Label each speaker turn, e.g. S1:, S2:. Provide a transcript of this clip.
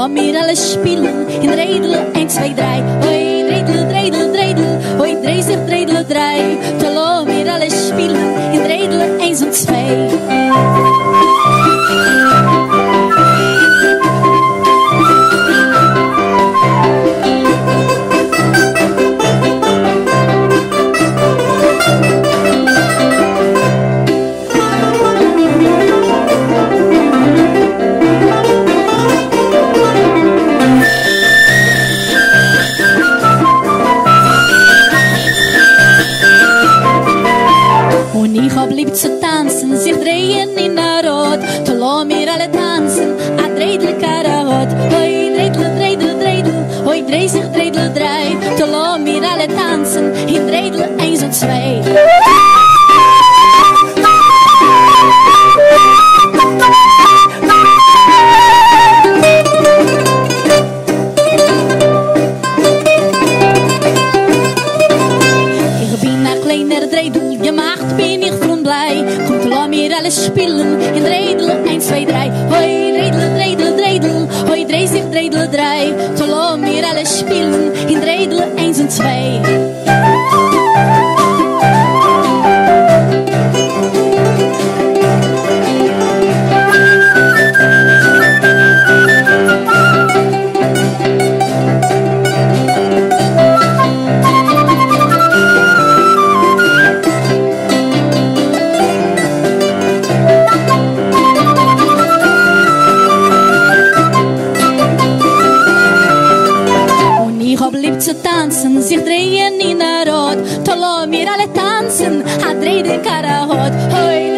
S1: lass mir alles spielen in Dreidel 1, 2, 3. Hoi, Dreidel, Dreidel, Dreidel, hoi, 30, Dreidel, 3. Da lass mir alles spielen in Dreidel 1 und 2. Ich hab lieb zu tanzen, sich drehen in der Rot. Da lass mir alle tanzen, a Dreidel Karahot. Hoi, Dreidel, Dreidel, Dreidel, hoi, 30, Dreidel, 3. Da lass mir alle tanzen, in Dreidel 1 und 2. Ich bin ein kleiner Dreidel, gemacht bin ich von blei. Kommt, lass mir alles spielen in Dreidel 1, 2, 3. Hoi, Dreidel, Dreidel, Dreidel, hoi, 30, Dreidel, 3. So lass mir alles spielen in Dreidel 1 und 2. Ich hab lieb zu tanzen, sich drehen in der Rot. Da lass mir alle tanzen, a Dreidel Karahot. Hoi,